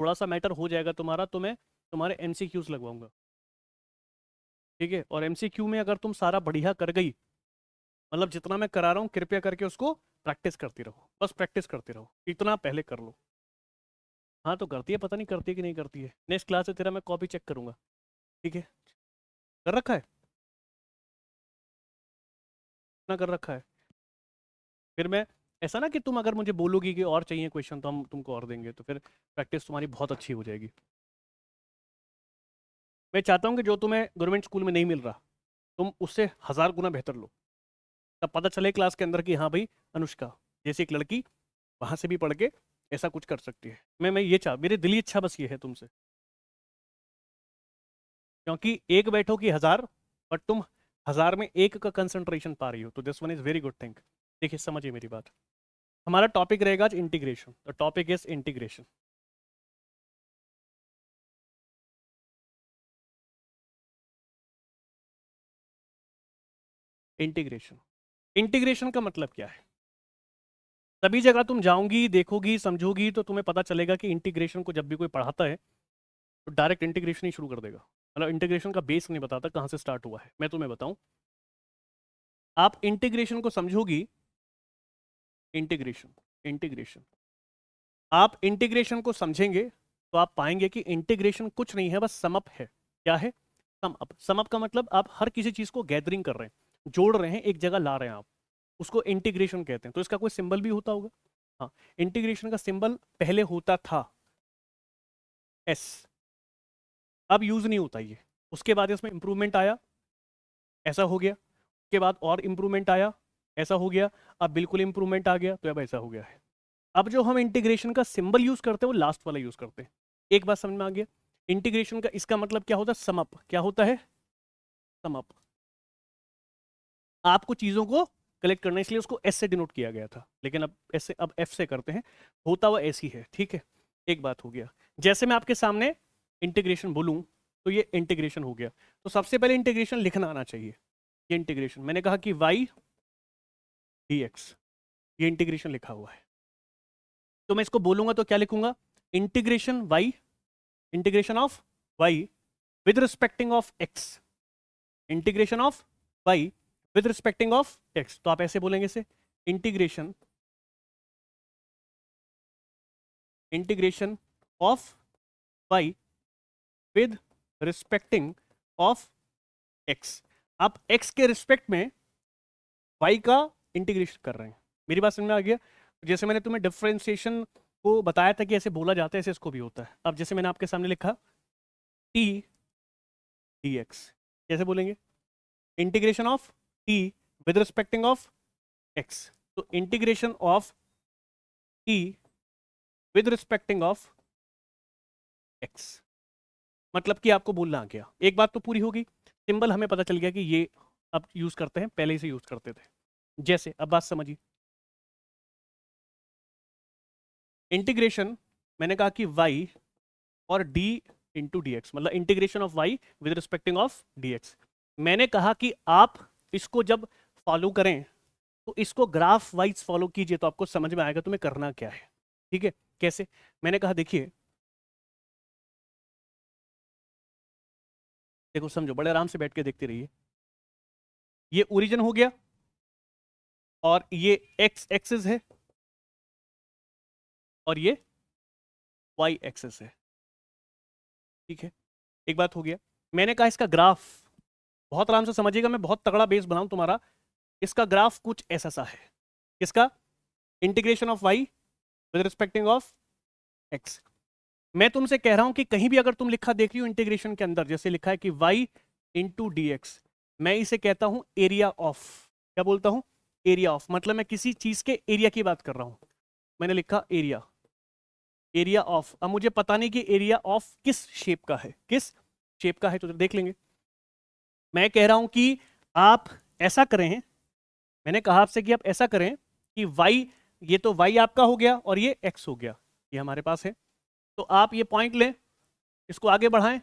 थोड़ा सा मैटर हो जाएगा तुम्हारा तो मैं तुम्हारे MCQs लगवाऊंगा, ठीक है। और MCQ में अगर तुम सारा बढ़िया कर गई, मतलब जितना मैं करा रहा हूँ कृपया करके उसको प्रैक्टिस करती रहो, बस प्रैक्टिस करते रहो, इतना पहले कर लो। हाँ तो करती है, पता नहीं करती है कि नहीं करती है। नेक्स्ट क्लास से तेरा मैं कॉपी चेक करूंगा, ठीक है। कर रखा है, इतना कर रखा है। फिर मैं, ऐसा ना कि तुम अगर मुझे बोलोगी कि और चाहिए क्वेश्चन तो हम तुमको और देंगे, तो फिर प्रैक्टिस तुम्हारी बहुत अच्छी हो जाएगी। मैं चाहता हूँ कि जो तुम्हें गवर्नमेंट स्कूल में नहीं मिल रहा, तुम उससे 1000 गुना बेहतर लो। तब पता चले क्लास के अंदर कि हाँ भाई, अनुष्का जैसी एक लड़की वहां से भी पढ़ के ऐसा कुछ कर सकती है। मैं ये चाह, मेरी दिली इच्छा बस ये है तुमसे, क्योंकि एक बैठो कि 1000, बट तुम 1000 में एक का कंसंट्रेशन पा रही हो, तो this one is very good thing. देखिए समझिए मेरी बात। हमारा टॉपिक रहेगा आज integration, the topic is integration. Integration, integration का मतलब क्या है? सभी जगह तुम जाओगी, देखोगी, समझोगी, तो तुम्हें पता चलेगा कि इंटीग्रेशन को जब भी कोई पढ़ाता है तो डायरेक्ट इंटीग्रेशन ही शुरू कर देगा। मतलब इंटीग्रेशन का बेस नहीं बताता कहाँ से स्टार्ट हुआ है। मैं तुम्हें बताऊं, आप इंटीग्रेशन को समझोगी, इंटीग्रेशन, इंटीग्रेशन, आप इंटीग्रेशन को समझेंगे तो आप पाएंगे कि इंटीग्रेशन कुछ नहीं है, बस समअप है। क्या है? समअप। समअप का मतलब आप हर किसी चीज को गैदरिंग कर रहे हैं, जोड़ रहे हैं, एक जगह ला रहे हैं आप, उसको इंटीग्रेशन कहते हैं। तो इसका कोई सिंबल भी होता होगा? हाँ, इंटीग्रेशन का सिंबल पहले होता था एस, अब यूज नहीं होता ये। उसके बाद इसमें इंप्रूवमेंट आया, ऐसा हो गया। उसके बाद और इंप्रूवमेंट आया, ऐसा हो गया। अब बिल्कुल इंप्रूवमेंट आ गया, तो अब ऐसा हो गया है। अब जो हम इंटीग्रेशन का सिंबल यूज करते हैं वो लास्ट वाला यूज करते हैं। एक बात समझ में आ गया? इंटीग्रेशन का इसका मतलब क्या होता है? समअप। क्या होता है? समअप। आपको चीजों को कलेक्ट करना है, इसलिए उसको एस से डिनोट किया गया था, लेकिन अब एस से, अब एफ से करते हैं। होता हुआ ऐसी है, ठीक है। एक बात हो गया, जैसे मैं आपके सामने इंटीग्रेशन बोलूं तो ये इंटीग्रेशन हो गया। तो सबसे पहले इंटीग्रेशन लिखना आना चाहिए। ये इंटीग्रेशन, मैंने कहा कि y dx, ये इंटीग्रेशन लिखा हुआ है। तो मैं इसको बोलूंगा तो क्या लिखूंगा? Integration y, integration of y with respecting of x, integration of y with respecting of x। तो आप ऐसे बोलेंगे इसे, integration, integration of y with respecting of x। आप x के रिस्पेक्ट में y का इंटीग्रेशन कर रहे हैं। मेरी बात समझ में आ गया? जैसे मैंने तुम्हें डिफरेंशिएशन को बताया था कि ऐसे बोला जाता है, ऐसे इसको भी होता है। अब जैसे मैंने आपके सामने लिखा t dx, कैसे बोलेंगे? Integration of t with respecting of x। तो integration of t with respecting of x, मतलब कि आपको बोलना आ गया। एक बात तो पूरी होगी, सिंबल हमें पता चल गया कि ये अब यूज करते हैं, पहले से यूज करते थे। जैसे अब बात समझिए, इंटीग्रेशन, मैंने कहा कि y और d इंटू डी एक्स, मतलब integration of y with respecting of dx। मैंने कहा कि आप इसको जब फॉलो करें तो इसको ग्राफ वाइज फॉलो कीजिए, तो आपको समझ में आएगा तुम्हें करना क्या है, ठीक है। कैसे? मैंने कहा देखिए, देखो समझो, बड़े आराम से बैठ के देखते रहिए। ये ओरिजिन हो गया और ये x एक्सिस है और ये y एक्सिस है, ठीक है। एक बात हो गया, मैंने कहा इसका ग्राफ, बहुत आराम से समझिएगा, मैं बहुत तगड़ा बेस बनाऊं तुम्हारा। इसका ग्राफ कुछ ऐसा सा है। किसका? Integration of y with respecting of x। मैं तुमसे कह रहा हूं कि कहीं भी अगर तुम लिखा देख रही हो इंटीग्रेशन के अंदर, जैसे लिखा है कि y इंटू डी एक्स, मैं इसे कहता हूं एरिया ऑफ। क्या बोलता हूं? एरिया ऑफ, मतलब मैं किसी चीज के एरिया की बात कर रहा हूं। मैंने लिखा एरिया, एरिया ऑफ। अब मुझे पता नहीं कि एरिया ऑफ किस शेप का है, किस शेप का है, तो देख लेंगे। मैं कह रहा हूं कि आप ऐसा करें, मैंने कहा आपसे कि आप ऐसा करें कि y, ये तो y आपका हो गया और ये x हो गया, ये हमारे पास है। तो आप ये पॉइंट लें, इसको आगे बढ़ाएं,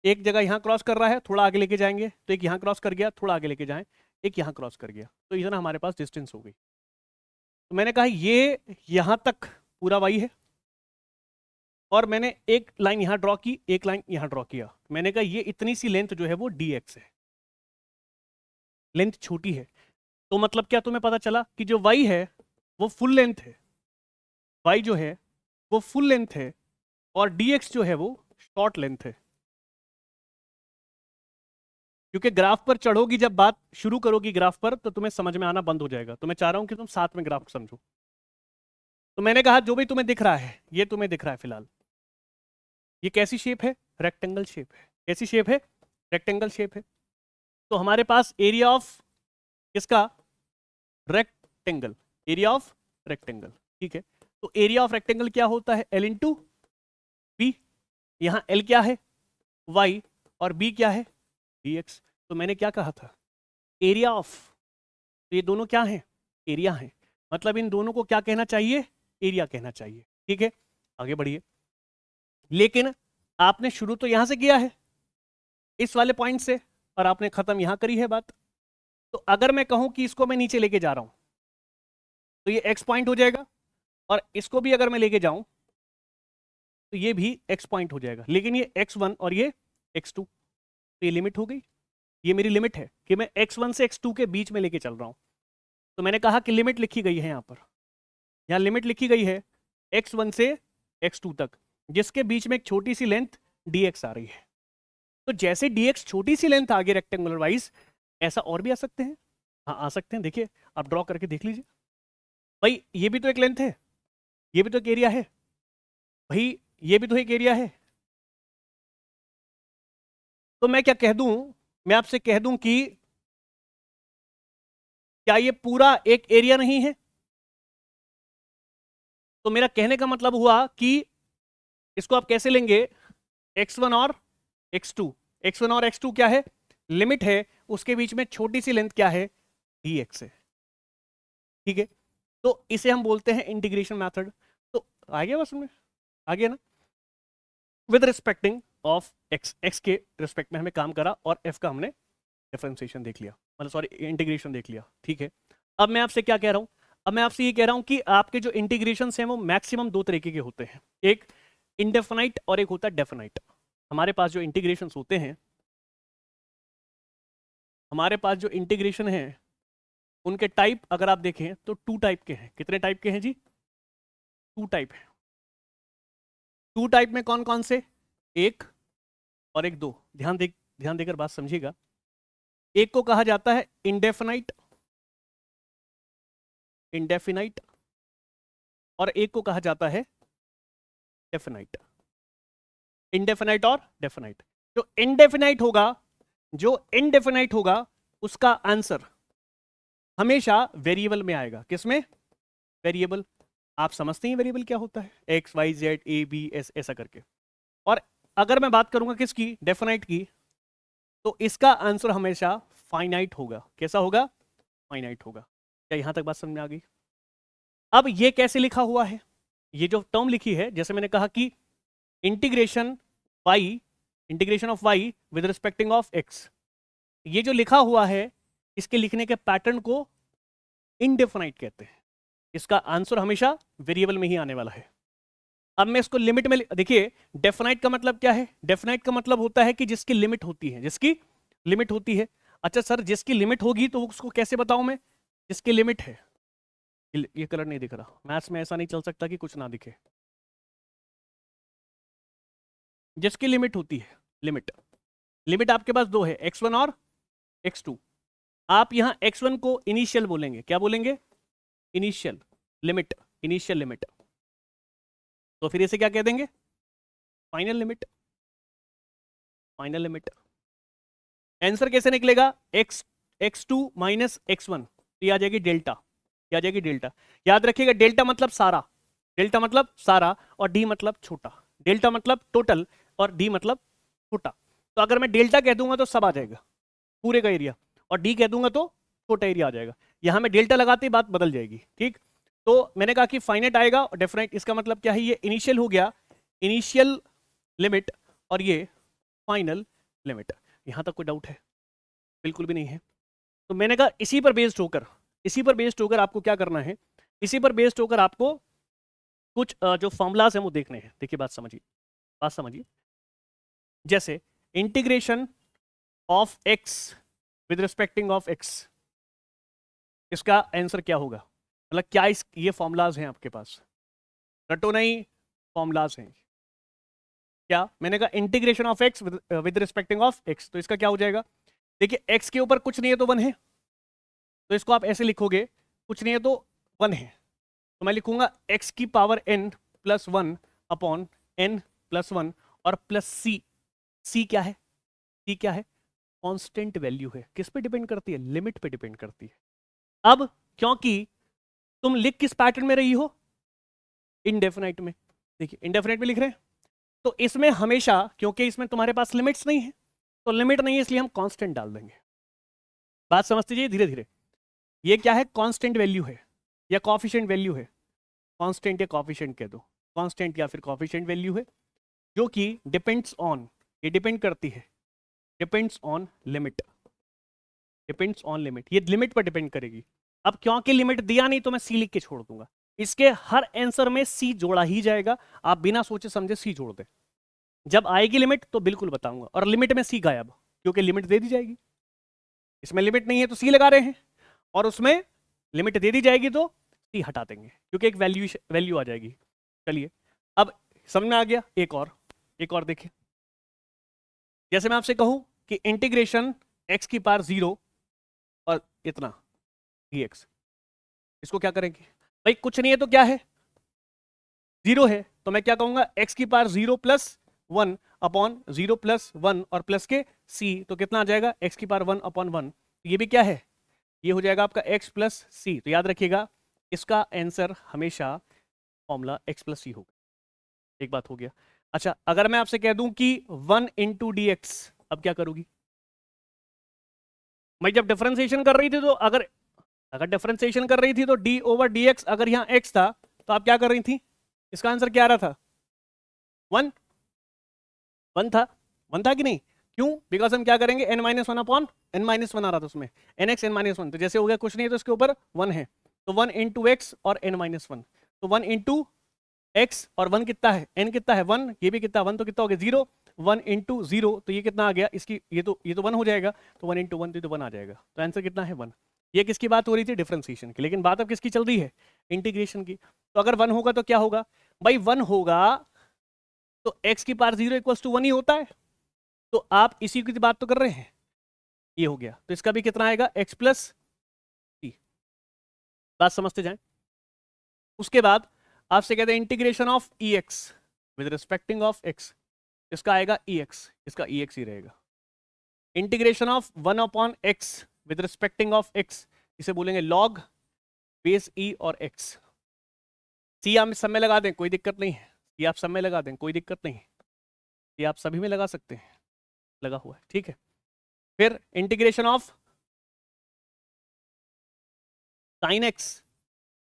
एक जगह यहां क्रॉस कर रहा है, थोड़ा आगे लेके जाएंगे तो एक यहां क्रॉस कर गया, थोड़ा आगे लेके जाएं, एक यहां क्रॉस कर गया, तो इतना हमारे पास डिस्टेंस हो गई। तो मैंने कहा ये यहां तक पूरा y है, और मैंने एक लाइन यहां ड्रॉ की, एक लाइन यहां ड्रॉ किया। मैंने कहा ये इतनी सी लेंथ जो है वो dx है, लेंथ छोटी है। तो मतलब क्या तुम्हें पता चला कि जो y है वो फुल लेंथ है, y जो है वो फुल लेंथ है, और dx जो है वो शॉर्ट लेंथ है। क्योंकि ग्राफ पर चढ़ोगी, जब बात शुरू करोगी ग्राफ पर, तो तुम्हें समझ में आना बंद हो जाएगा। तो मैं चाह रहा हूं कि तुम साथ में ग्राफ समझो। तो मैंने कहा जो भी तुम्हें दिख रहा है, ये तुम्हें दिख रहा है फिलहाल, ये कैसी शेप है? रेक्टेंगल शेप है। कैसी शेप है? रेक्टेंगल शेप है। तो हमारे पास एरिया ऑफ किसका? Rectangle, area of rectangle. ठीक है, तो एरिया ऑफ रेक्टेंगल क्या होता है? L into B. यहां L क्या है? Y, और B क्या है? dx। तो मैंने क्या कहा था? एरिया ऑफ, तो ये दोनों क्या हैं? एरिया हैं। मतलब इन दोनों को क्या कहना चाहिए? एरिया कहना चाहिए। ठीक है, आगे बढ़िए। लेकिन आपने शुरू तो यहां से किया है, इस वाले पॉइंट से, और आपने खत्म यहां करी है बात। तो अगर मैं कहूं कि इसको मैं नीचे लेके जा रहा हूं, तो ये x पॉइंट हो जाएगा, और इसको भी अगर मैं लेके जाऊं तो ये भी x पॉइंट हो जाएगा। लेकिन ये x1 और ये x2, तो ये लिमिट हो गई। ये मेरी लिमिट है कि मैं x1 से x2 के बीच में लेके चल रहा हूं। तो मैंने कहा कि लिमिट लिखी गई है यहां पर, यहां लिमिट लिखी गई है x1 से x2 तक, जिसके बीच में एक छोटी सी लेंथ dx आ रही है। तो जैसे dx छोटी सी लेंथ आ गई रेक्टेंगुलर वाइज, ऐसा और भी आ सकते हैं। हाँ, आ सकते हैं। देखिए, आप ड्रॉ करके देख लीजिए। भाई ये भी तो एक लेंथ है, ये भी तो एक एरिया है, भाई ये भी तो एक एरिया है। तो मैं क्या कह दूं? मैं आपसे कह दूं कि क्या ये पूरा एक एरिया नहीं है? तो मेरा कहने का मतलब हुआ कि इसको आप कैसे लेंगे? x1 और x2। x1 और x2 क्या है? लिमिट है, उसके बीच में छोटी सी लेंथ क्या है? dx है। ठीक है, तो इसे हम बोलते हैं इंटीग्रेशन मेथड। तो आ गया बस में, आ गया ना? विद रिस्पेक्टिंग ऑफ x के रिस्पेक्ट में हमें काम करा, और f का हमने डिफरेंशिएशन देख लिया, मतलब सॉरी इंटीग्रेशन देख लिया। ठीक है, अब मैं आपसे क्या कह रहा हूं? अब मैं आपसे ये कह रहा हूं कि आपके जो इंटीग्रेशन हैं वो मैक्सिमम दो तरीके के होते हैं, एक इंडेफिनाइट और एक होता है डेफिनाइट। हमारे पास जो इंटीग्रेशन होते हैं, हमारे पास जो इंटीग्रेशन है, उनके टाइप अगर आप देखें तो टू टाइप के हैं। कितने टाइप के हैं जी? टू टाइप है। टू टाइप में कौन कौन से? एक और एक दो। ध्यान देकर बात समझिएगा। एक को कहा जाता है इंडेफिनाइट, इंडेफिनाइट, और एक को कहा जाता है डेफिनाइट। इंडेफिनाइट और डेफिनाइट। जो इनडेफिनाइट होगा, जो इनडेफिनाइट होगा, उसका आंसर हमेशा वेरिएबल में आएगा। किसमें? वेरिएबल। आप समझते हैं वेरिएबल क्या होता है? X Y Z A B S, ऐसा करके। और अगर मैं बात करूंगा किसकी? डेफिनाइट की, तो इसका आंसर हमेशा फाइनाइट होगा। कैसा होगा? फाइनाइट होगा। क्या यहां तक बात समझ में आ गई? अब ये कैसे लिखा हुआ है? ये जो टर्म लिखी है, जैसे मैंने कहा कि integration Y, integration of Y with respecting of X, ये जो लिखा हुआ है, इसके लिखने के पैटर्न को इनडेफिनाइट कहते हैं। इसका आंसर हमेशा वेरिएबल में ही आने वाला है। अब मैं इसको लिमिट में देखिए, डेफिनाइट का मतलब क्या है? डेफिनाइट का मतलब होता है कि जिसकी लिमिट होती है, जिसकी लिमिट होती है। अच्छा सर, जिसकी लिमिट होगी तो उसको कैसे बताऊं मैं? जिसकी लिमिट है, ये कलर नहीं दिख रहा, मैथ्स में ऐसा नहीं चल सकता कि कुछ ना दिखे। जिसकी लिमिट होती है, लिमिट, लिमिट आपके पास दो है, x1 और x2। आप यहां x1 को इनिशियल बोलेंगे। क्या बोलेंगे? Initial limit, initial limit. तो फिर इसे क्या कह देंगे? Final limit, final limit. Answer कैसे निकलेगा? x2 माइनस x1, तो ये आ जाएगी डेल्टा, ये आ जाएगी डेल्टा। याद रखिएगा, डेल्टा मतलब सारा, डेल्टा मतलब सारा, और डी मतलब छोटा। डेल्टा मतलब टोटल, और डी मतलब छोटा। तो अगर मैं डेल्टा कह दूंगा तो सब आ जाएगा, पूरे का एरिया, और डी कह दूंगा तो छोटा एरिया आ जाएगा। यहां में डेल्टा लगाते ही बात बदल जाएगी। ठीक, तो मैंने कहा कि फाइनाइट आएगा और डेफिनाइट। इसका मतलब क्या है? ये इनिशियल हो गया, इनिशियल लिमिट, और ये फाइनल लिमिट। यहां तक कोई डाउट है? बिल्कुल भी नहीं है। तो मैंने कहा इसी पर बेस्ड होकर, इसी पर बेस्ड होकर आपको क्या करना है? इसी पर बेस्ड होकर आपको कुछ जो फॉर्मूलाज हैं वो देखने हैं। देखिए बात समझिए। जैसे integration of x with respecting of x, इसका आंसर क्या होगा? मतलब क्या ये फॉर्मूलाज हैं आपके पास? रटो नहीं, फॉर्मूलाज हैं। क्या मैंने कहा? Integration of x with respecting of x, तो इसका क्या हो जाएगा? देखिए एक्स के ऊपर कुछ नहीं है तो 1 है, तो इसको आप ऐसे लिखोगे, कुछ नहीं है तो 1 है, तो मैं लिखूंगा एक्स की power n plus 1 upon n plus 1 और प्लस सी। सी क्या है? सी क्या है? कांस्टेंट वैल्यू है। किस पे डिपेंड करती है? लिमिट पे डिपेंड करती है। अब क्योंकि तुम लिख किस पैटर्न में रही हो? इनडेफिनाइट में। देखिए इनडेफिनाइट में लिख रहे हैं, तो इसमें हमेशा, क्योंकि इसमें तुम्हारे पास लिमिट्स नहीं है, तो लिमिट नहीं है इसलिए हम कांस्टेंट डाल देंगे। बात समझते जाइए धीरे धीरे। ये क्या है? कांस्टेंट वैल्यू है या कॉफिशिएंट वैल्यू है? कांस्टेंट या कॉफिशिएंट कह दो, कांस्टेंट या फिर कॉफिशिएंट वैल्यू है, जो कि डिपेंड्स ऑन, ये डिपेंड करती है, depends on limit, depends on limit, ये लिमिट पर डिपेंड करेगी। अब क्योंकि लिमिट दिया नहीं तो मैं सी लिख के छोड़ दूंगा। इसके हर आंसर में सी जोड़ा ही जाएगा, आप बिना सोचे समझे सी जोड़ दें। जब आएगी लिमिट तो बिल्कुल बताऊंगा, और लिमिट में सी गायब, क्योंकि लिमिट दे दी जाएगी। इसमें लिमिट नहीं है तो सी लगा रहे हैं, और उसमें लिमिट दे दी जाएगी तो सी हटा देंगे, क्योंकि एक वैल्यू आ जाएगी। चलिए अब समझ में आ गया। एक और देखिए। जैसे मैं आपसे कहूं कि इंटीग्रेशन एक्स की पावर 0 और इतना dx, इसको क्या करेंगे? भाई कुछ नहीं है तो क्या है? 0 है, तो मैं क्या कहूंगा? एक्स की पावर 0 प्लस 1 अपॉन 0 प्लस 1 और प्लस के c, तो कितना आ जाएगा? एक्स की पावर 1 अपॉन 1। ये भी क्या है? ये हो जाएगा आपका x प्लस सी। तो याद रखिएगा इसका आंसर हमेशा फॉर्मूला x प्लस सी होगा। एक बात हो गया। अच्छा, अगर मैं आपसे कह दूं कि 1 इंटू डी एक्स, अब क्या करोगी? मैं जब डिफरेंशिएशन कर रही थी तो अगर अगर डिफरेंशिएशन कर रही थी तो d ओवर डी एक्स, अगर यहाँ x था तो आप क्या कर रही थी? इसका आंसर क्या आ रहा था? 1 1 था, 1 था कि नहीं? क्यों? बिकॉज हम क्या करेंगे? n minus one upon n minus one आ रहा था उसमें, n x n minus one, तो जैसे हो गया कुछ नहीं है तो इसके ऊपर 1 है, तो 1 इंटू एक्स और n माइनस वन, तो 1 इंटू एक्स और 1 कितना है? n कितना है? 1। ये भी कितना? 1, तो कितना हो गया? 0। 1 इंटू 0, तो ये कितना आ गया? इसकी ये तो 1 हो जाएगा, तो 1 इंटू 1 तो 1 आ जाएगा, तो आंसर कितना है? 1। ये किसकी बात हो रही थी? डिफरेंशिएशन की। लेकिन बात अब किसकी चल रही है? इंटीग्रेशन की। तो अगर 1 होगा तो क्या होगा भाई? 1 होगा तो x की पावर 0 इक्वल्स टू 1 ही होता है, तो आप इसी की बात तो कर रहे हैं। ये हो गया, तो इसका भी कितना आएगा? x प्लस सी। बात समझते जाएं। उसके बाद आपसे कहते हैं integration of E x with respecting of x, इसका आएगा ई एक्स, इसका ई एक्स ही रहेगा। Integration of 1 upon x with respecting of x, इसे बोलेंगे लॉग बेस ई और एक्स। सी आप सब में लगा दें, कोई दिक्कत नहीं है। ये आप सब में लगा दें, कोई दिक्कत नहीं है। ये आप सभी में लगा सकते हैं, लगा हुआ है, ठीक है। फिर integration of sine x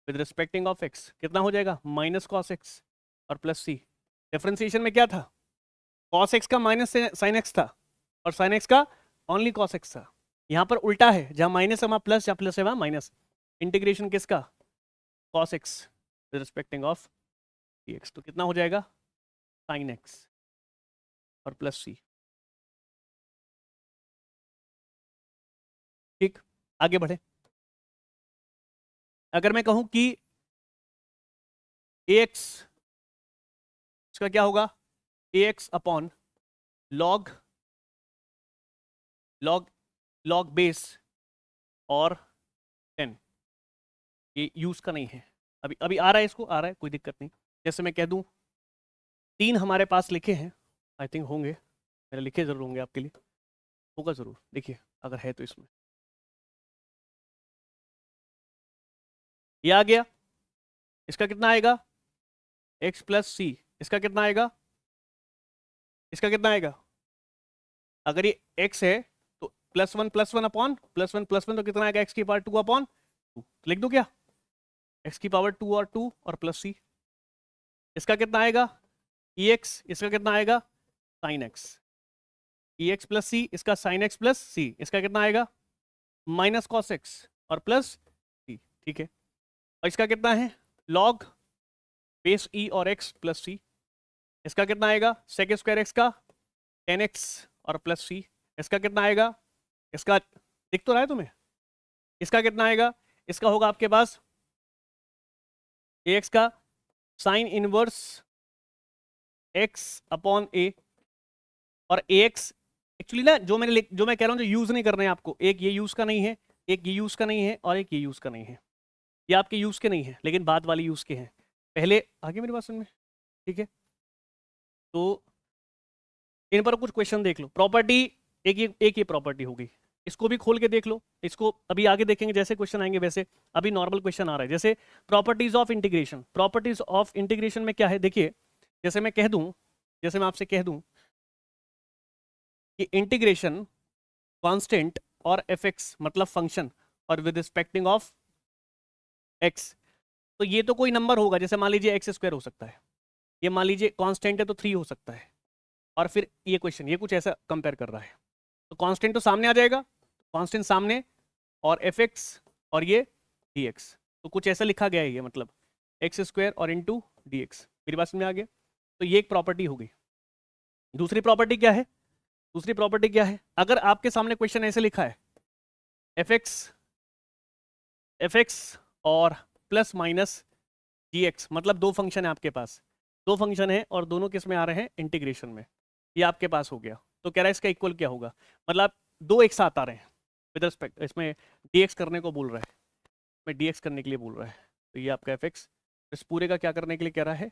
with respecting of x, कितना हो जाएगा? माइनस कॉस एक्स और प्लस सी। डिफरेंशिएशन में क्या था? कॉस एक्स का माइनस साइन एक्स था, और साइन एक्स का ओनली कॉस एक्स था। यहाँ पर उल्टा है, जहाँ माइनस है वहाँ प्लस, जहाँ प्लस है वहाँ माइनस। इंटीग्रेशन किसका? Cos x with respecting of x, तो कितना हो जाएगा? साइन एक्स और प्लस सी। ठीक, आगे बढ़े। अगर मैं कहूं कि ax, इसका क्या होगा? ax upon log log log base और 10, ये यूज का नहीं है। अभी अभी आ रहा है, इसको आ रहा है, कोई दिक्कत नहीं। जैसे मैं कह दूं 3 हमारे पास लिखे हैं, आई थिंक होंगे, मेरे लिखे जरूर होंगे आपके लिए, होगा जरूर, देखिए अगर है तो। इसमें ये आ गया, इसका कितना आएगा? x प्लस सी। इसका कितना आएगा? इसका कितना आएगा? अगर ये x है तो plus one upon plus one, तो कितना आएगा? x की पावर 2 अपॉन 2। लिख दो क्या? x की पावर 2 और 2 और प्लस सी। इसका कितना आएगा? ex। इसका कितना आएगा? Sine x. ex प्लस सी, इसका साइन एक्स प्लस सी। इसका कितना आएगा? माइनस कॉस एक्स और प्लस सी, ठीक है। और इसका कितना है? लॉग बेस ई और एक्स प्लस सी। इसका कितना आएगा सेक स्क्वायर एक्स का 10x और प्लस सी। इसका कितना आएगा, इसका दिख तो रहा है तुम्हें, इसका कितना आएगा, इसका होगा आपके पास ax का sine inverse x upon a। और ax एक्चुअली ना जो मैं कह रहा हूँ जो यूज नहीं करना है आपको, एक ये यूज का नहीं है, एक ये यूज का नहीं है और एक ये यूज का नहीं है। ये आपके यूज के नहीं है लेकिन बाद वाले यूज के हैं। पहले आगे मेरी बात सुन में, ठीक है। तो इन पर कुछ क्वेश्चन देख लो। प्रॉपर्टी एक ये प्रॉपर्टी होगी, इसको भी खोल के देख लो। इसको अभी आगे देखेंगे, जैसे क्वेश्चन आएंगे वैसे। अभी नॉर्मल क्वेश्चन आ रहा है, जैसे properties of integration. Properties of integration में क्या है देखिए, जैसे मैं कह दूं, जैसे मैं आपसे कह दूं कि इंटीग्रेशन कांस्टेंट और fx मतलब फंक्शन और विद रिस्पेक्टिंग ऑफ x, तो ये तो कोई नंबर होगा, जैसे मान लीजिए एक्स स्क्वायर हो सकता है, ये मान लीजिए कांस्टेंट है तो 3 हो सकता है। और फिर ये क्वेश्चन ये कुछ ऐसा कंपेयर कर रहा है, तो कांस्टेंट तो सामने आ जाएगा, कांस्टेंट सामने और fx और ये dx, तो कुछ ऐसा लिखा गया है ये, मतलब एक्स स्क्वायर और इंटू डी एक्स। मेरी बात समझ में आ गया। तो ये एक प्रॉपर्टी हो गई। दूसरी प्रॉपर्टी क्या है, दूसरी प्रॉपर्टी क्या है, अगर आपके सामने क्वेश्चन ऐसे लिखा है fx और प्लस माइनस dx, मतलब दो फंक्शन है आपके पास, दो फंक्शन है और दोनों किस में आ रहे हैं इंटीग्रेशन में, ये आपके पास हो गया। तो कह रहा है इसका इक्वल क्या होगा, मतलब दो एक साथ आ रहे हैं विद रिस्पेक्ट, इसमें dx करने को बोल रहा है, मैं dx करने के लिए बोल रहा है। तो ये आपका fx, इस पूरे का क्या करने के लिए कह रहा है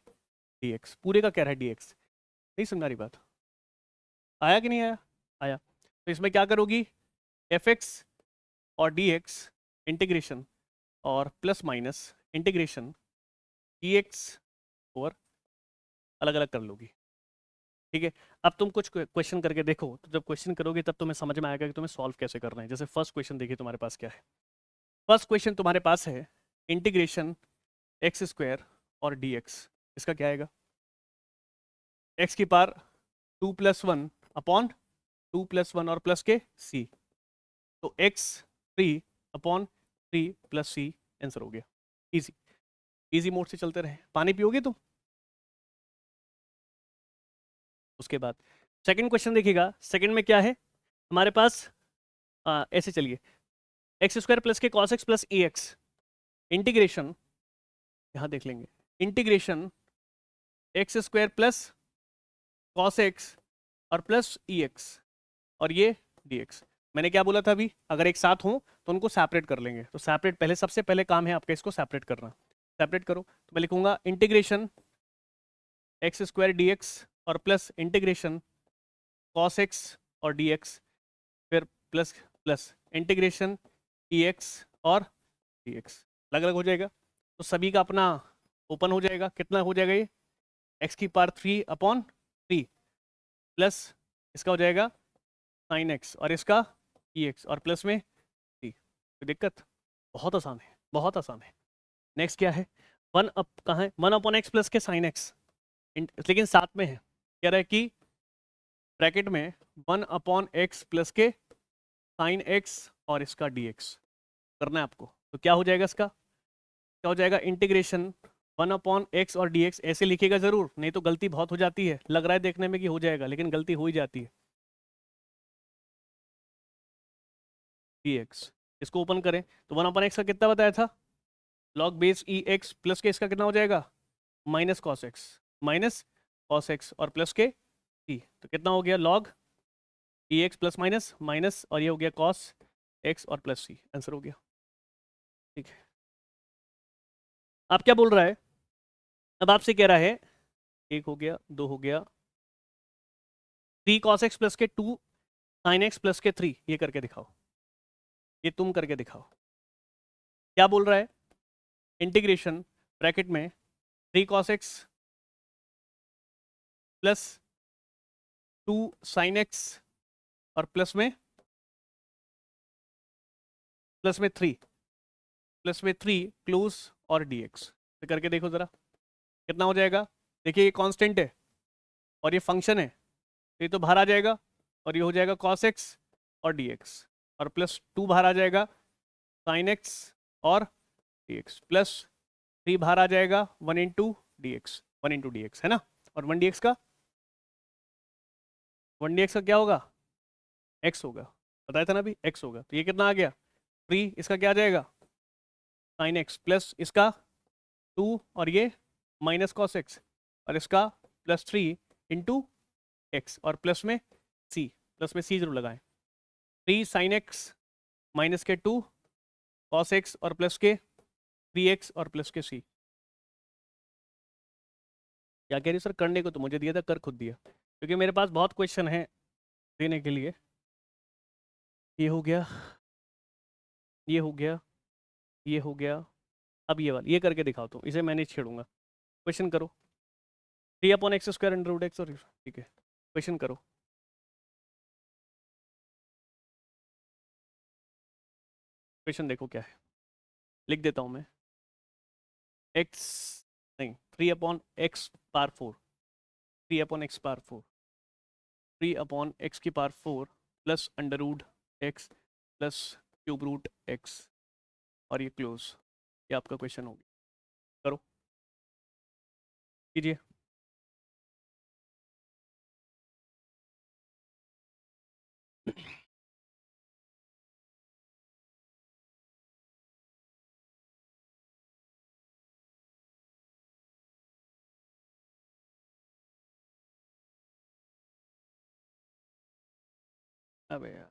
dx, पूरे का कह रहा है dx। नहीं समझा रही बात, आया कि नहीं आया, आया। तो इसमें क्या करोगी, fx और dx इंटीग्रेशन और प्लस माइनस इंटीग्रेशन dx और अलग अलग कर लोगी, ठीक है। अब तुम कुछ क्वेश्चन करके देखो, तो जब क्वेश्चन करोगे तब तुम्हें समझ में आएगा कि तुम्हें सॉल्व कैसे करना है। जैसे फर्स्ट क्वेश्चन देखिए तुम्हारे पास क्या है। फर्स्ट क्वेश्चन तुम्हारे पास है इंटीग्रेशन एक्स स्क्वायर और dx, इसका क्या आएगा, एक्स की पावर 2+1 अपॉन 2+1 और प्लस के c, तो x 3 upon 3 plus c answer हो गया। इजी, इजी मोड से चलते रहे। पानी पियोगे तुम। उसके बाद सेकंड क्वेश्चन देखिएगा, सेकंड में क्या है हमारे पास, ऐसे चलिए, एक्स स्क्वायर प्लस के कॉस एक्स प्लस ई एक्स इंटीग्रेशन, यहां देख लेंगे, integration x square plus cos x और प्लस ई एक्स और ये डी एक्स। मैंने क्या बोला था अभी, अगर एक साथ हो तो उनको सेपरेट कर लेंगे। तो सेपरेट पहले, सबसे पहले काम है आपका इसको सेपरेट करना। सेपरेट करो तो मैं लिखूंगा integration x square D x और प्लस इंटीग्रेशन कॉस एक्स और डी एक्स, फिर प्लस प्लस इंटीग्रेशन ई एक्स और डी एक्स, अलग अलग हो जाएगा। तो सभी का अपना ओपन हो जाएगा, कितना हो जाएगा ये, एक्स की पावर 3 अपॉन 3 प्लस इसका हो जाएगा साइन एक्स और इसका ई एक्स और प्लस में सी। कोई दिक्कत, बहुत आसान है, बहुत आसान है। नेक्स्ट क्या है, वन अप कहाँ है, 1 अपॉन एक्स प्लस के साइन एक्स, लेकिन साथ में है, कह रहा है कि ब्रैकेट में 1 अपॉन एक्स प्लस के साइन एक्स और इसका डी एक्स करना है आपको। तो क्या हो जाएगा इसका, क्या हो जाएगा, इंटीग्रेशन 1 अपॉन एक्स और डी एक्स, ऐसे लिखेगा जरूर, नहीं तो गलती बहुत हो जाती है। लग रहा है देखने में कि हो जाएगा लेकिन गलती हो ही जाती है। डी एक्स, इसको ओपन करें तो 1 अपॉन एक्स का कितना बताया था, लॉग बेस ई एक्स प्लस के इसका कितना हो जाएगा माइनस कॉस एक्स और प्लस के सी, तो कितना हो गया लॉग ई एक्स प्लस माइनस माइनस और ये हो गया कॉस एक्स और प्लस सी, आंसर हो गया। ठीक है, आप क्या बोल रहा है, अब आपसे कह रहा है, एक हो गया, दो हो गया, 3 कॉस एक्स प्लस के 2 साइन एक्स प्लस के 3, ये करके दिखाओ, ये तुम करके दिखाओ। क्या बोल रहा है, इंटीग्रेशन ब्रैकेट में 3 cos x plus 2 sine x और प्लस में 3 क्लोज और dx, तो करके देखो जरा कितना हो जाएगा। देखिए ये कांस्टेंट है और ये फंक्शन है, तो ये तो बाहर आ जाएगा और ये हो जाएगा cos x और dx और प्लस 2 बाहर आ जाएगा sin x और dx प्लस 3 बाहर आ जाएगा 1 into dx, 1 into D x है ना, और 1 dx का 1 dx का क्या होगा, x होगा, बताया था ना अभी, x होगा, तो ये कितना आ गया 3, इसका क्या आ जाएगा sin x प्लस इसका 2 और ये माइनस cos x और इसका +3 इंटू एक्स और प्लस में c, प्लस में c जरूर लगाएं, 3 sin x माइनस के 2 cos x और प्लस के 3x और प्लस के c। क्या कह रही सर, करने को तो मुझे दिया था, कर खुद दिया, क्योंकि मेरे पास बहुत क्वेश्चन है देने के लिए। ये हो गया, ये हो गया, ये हो गया, अब ये वाला ये करके दिखाओ तुम, इसे मैं नहीं छेड़ूंगा। क्वेश्चन करो, 3/x² अंडर रूट एक्स, और ठीक है क्वेश्चन करो। क्वेश्चन देखो क्या है, लिख देता हूँ मैं, x नहीं 3/x⁴, 3/x⁴, 3/x⁴ plus under root X plus cube root X, और ये क्लोज, ये आपका क्वेश्चन होगा। करो, कीजिए। अबे यार,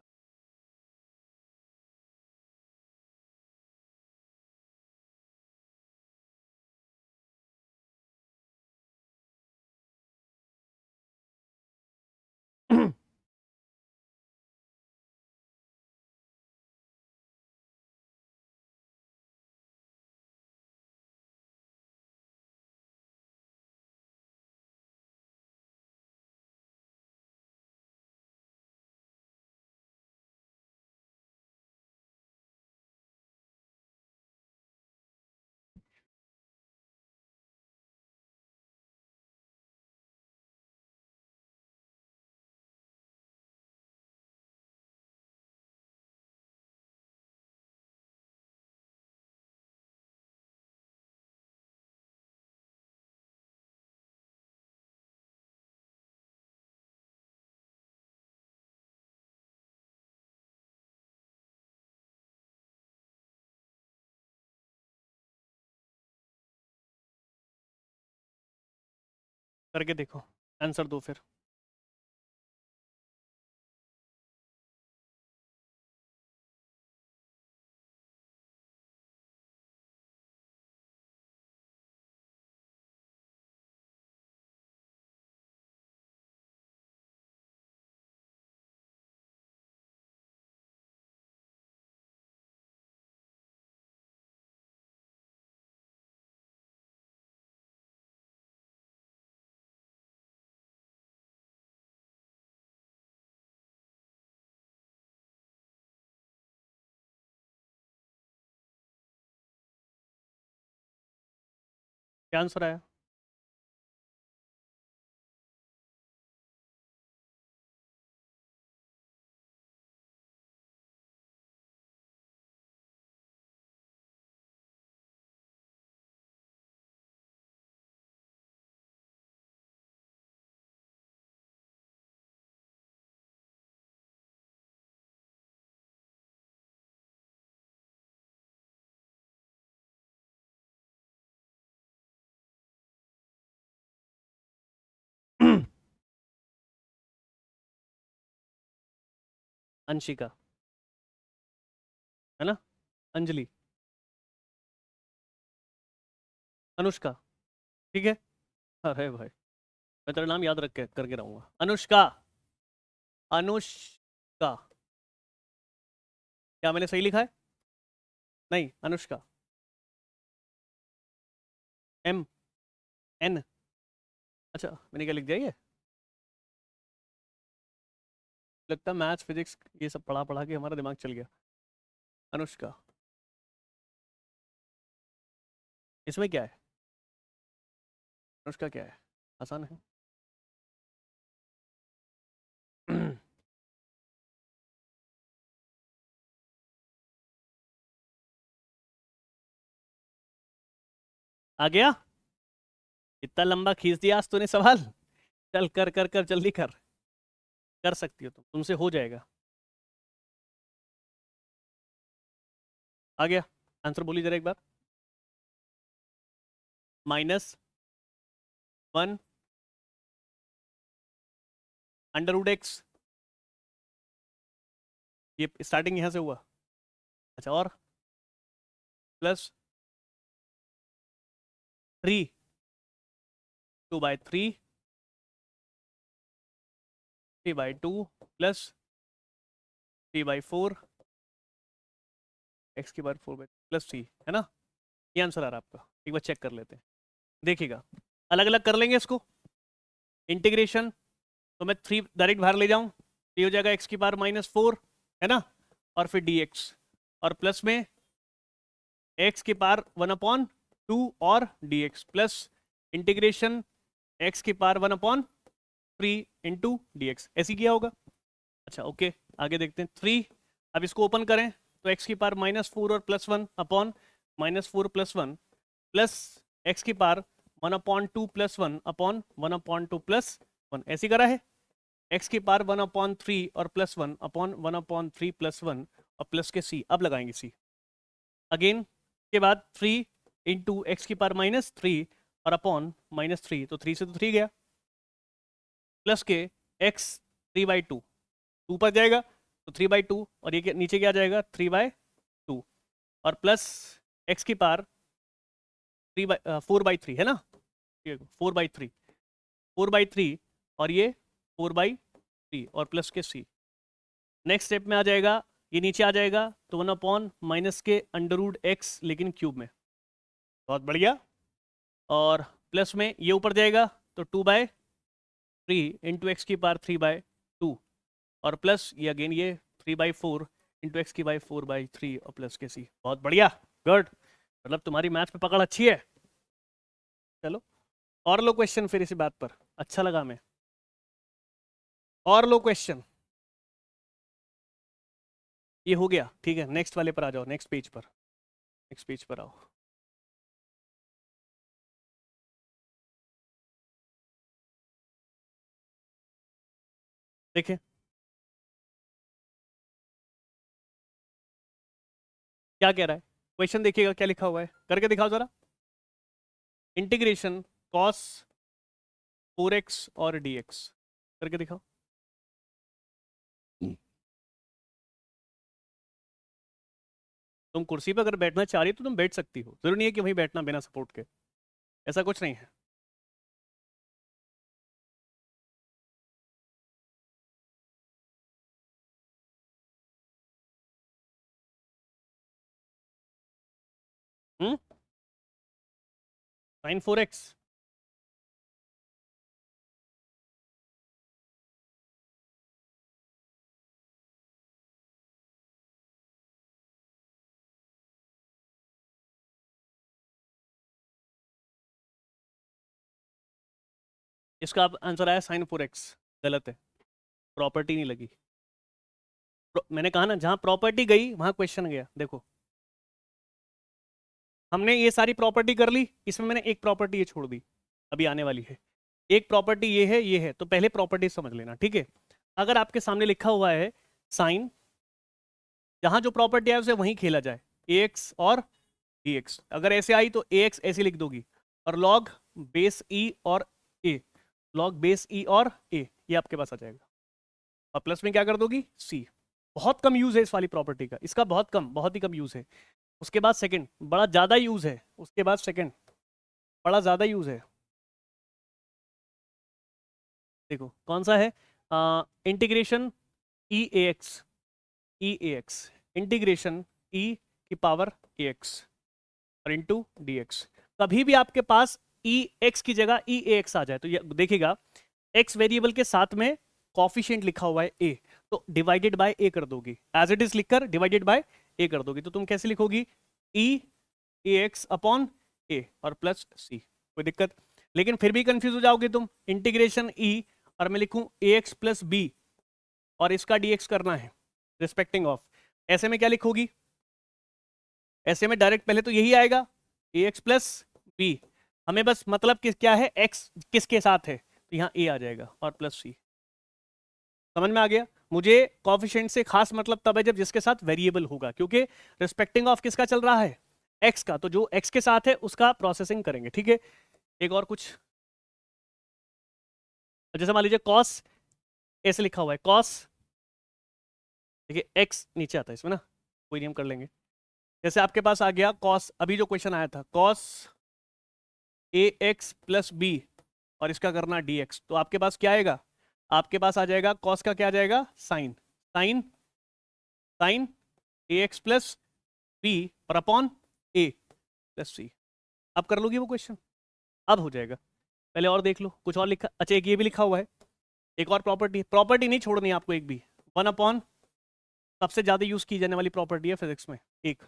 करके देखो, आंसर दो फिर। क्या आंसर आया? अंशिका, है ना, अंजलि, अनुष्का, ठीक है। अरे भाई, मैं तेरा नाम याद रख के करके रहूंगा, अनुष्का, अनुष्का, क्या मैंने सही लिखा है? नहीं, अनुष्का, M N, अच्छा मैंने क्या लिख दिया ये, लगता है मैथ्स फिजिक्स ये सब पढ़ा पढ़ा के हमारा दिमाग चल गया। अनुष्का, इसमें क्या है, अनुष्का क्या है, आसान है। आ गया, इतना लंबा खींच दिया आज तूने सवाल। चल कर कर कर, जल्दी कर सकती हो तुमसे हो जाएगा। आ गया आंसर, बोली जरा एक बार। -1 √x, ये स्टार्टिंग यहां से हुआ। अच्छा, और +3 2/3 3/2 +3/4 x की बार 4 +3, है ना? ये आंसर आ रहा है आपका। एक बार चेक कर लेते हैं, देखिएगा। अलग अलग कर लेंगे इसको। इंटीग्रेशन तो मैं 3 डायरेक्ट बाहर ले जाऊं, ये हो जाएगा x की पावर -4, है ना? और फिर dx, और प्लस में x की पावर 1/2 और dx, प्लस इंटीग्रेशन x की पावर 1/3 इंटू dx। ऐसे किया होगा। अच्छा ओके, आगे देखते हैं 3। अब इसको ओपन करें तो x की पावर -4 और +1 अपॉन -4 +1 प्लस x की पावर 1/2 +1 अपॉन 1/2 +1, ऐसी करा है। x की पावर 1/3 और +1 अपॉन 1/3 +1 और प्लस के c। अब लगाएंगे c अगेन के बाद 3 इंटू एक्स की पावर -3 और अपॉन -3, तो 3 से तो 3 गया, प्लस के x 3/2, 2 पर जाएगा तो 3/2, और ये नीचे क्या जाएगा 3/2, और प्लस x की पावर 4/3, है ना? 4/3 4/3, और ये 4/3 और प्लस के c। नेक्स्ट स्टेप में आ जाएगा, ये नीचे आ जाएगा तो 1 माइनस के √x, लेकिन क्यूब में। बहुत बढ़िया। और प्लस में ये ऊपर जाएगा तो 2/3 इंटू एक्स की पावर 3/2, और प्लस ये अगेन ये 3/4 इंटू एक्स की बाई 4/3 और प्लस के सी। बहुत बढ़िया, गुड। मतलब तुम्हारी मैथ्स पे पकड़ अच्छी है। चलो और लो क्वेश्चन फिर इसी बात पर, अच्छा लगा मैं। और लो क्वेश्चन, ये हो गया ठीक है। नेक्स्ट वाले पर आ जाओ, नेक्स्ट पेज पर, नेक्स्ट पेज पर आओ। देखिए क्या कह रहा है क्वेश्चन, देखिएगा क्या लिखा हुआ है, करके दिखाओ जरा। इंटीग्रेशन cos 4x और dx, करके दिखाओ। तुम कुर्सी पर अगर बैठना चाह रही हो तो तुम बैठ सकती हो, जरूरी नहीं है कि वहीं बैठना बिना सपोर्ट के, ऐसा कुछ नहीं है। sin 4x, इसका आंसर आया sin 4x, गलत है, प्रॉपर्टी नहीं लगी। मैंने कहा ना, जहां प्रॉपर्टी गई वहां क्वेश्चन गया। देखो हमने ये सारी प्रॉपर्टी कर ली, इसमें मैंने एक प्रॉपर्टी ये छोड़ दी, अभी आने वाली है। एक प्रॉपर्टी ये है, तो पहले प्रॉपर्टी समझ लेना, ठीक है? अगर आपके सामने लिखा हुआ है साइन, जहां जो प्रॉपर्टी है उसे वहीं खेला जाए, ax और dx। अगर ऐसे आई तो ax ऐसे लिख दोगी, और log बेस e और a, log बेस e और a, ये आपके पास आ जाएगा, और प्लस में क्या कर दोगी c। बहुत कम यूज है इस वाली प्रॉपर्टी का, इसका बहुत कम, बहुत ही कम यूज है। उसके बाद सेकंड बड़ा ज्यादा यूज है, उसके बाद सेकंड बड़ा ज्यादा यूज है। देखो कौन सा है, इंटीग्रेशन ई ए एक्स, इंटीग्रेशन e की पावर ax और इंटू डी एक्स। कभी भी आपके पास ई एक्स की जगह ई ए एक्स आ जाए तो ये देखिएगा, एक्स वेरिएबल के साथ में कॉफिशिएंट लिखा हुआ है a, तो डिवाइडेड बाय a कर दोगी, एज इट इज लिखकर डिवाइडेड बाय a कर दोगी। तो तुम कैसे लिखोगी, ई ए एक्स अपॉन a और प्लस c। कोई दिक्कत? लेकिन फिर भी कंफ्यूज हो जाओगे तुम, इंटीग्रेशन e और मैं लिखूं ax प्लस बी, और इसका dx करना है रिस्पेक्टिंग ऑफ, ऐसे में क्या लिखोगी? ऐसे में डायरेक्ट पहले तो यही आएगा ax प्लस बी, हमें बस मतलब क्या है, x किसके साथ है, तो यहाँ a आ जाएगा और प्लस c। समझ में आ गया? मुझे कॉफिशिएंट से खास मतलब तब है जब जिसके साथ वेरिएबल होगा, क्योंकि रिस्पेक्टिंग ऑफ किसका चल रहा है, x का, तो जो x के साथ है उसका प्रोसेसिंग करेंगे। ठीक है, एक और कुछ, जैसे मान लीजिए cos ऐसे लिखा हुआ है, cos, देखिए x नीचे आता है इसमें ना, कोई नहीं हम कर लेंगे। जैसे आपके पास आ गया cos, अभी जो क्वेश्चन आया था cos ax प्लस बी और इसका करना dx, तो आपके पास क्या आएगा, आपके पास आ जाएगा cos का क्या आ जाएगा, sine, sine sine ax plus B और अपॉन a प्लस सी। अब कर लोगी वो क्वेश्चन, अब हो जाएगा। पहले और देख लो कुछ और लिखा, अच्छा एक ये भी लिखा हुआ है, एक और प्रॉपर्टी, प्रॉपर्टी नहीं छोड़नी है आपको, एक भी, वन अपॉन, सबसे ज्यादा यूज की जाने वाली प्रॉपर्टी है फिजिक्स में, एक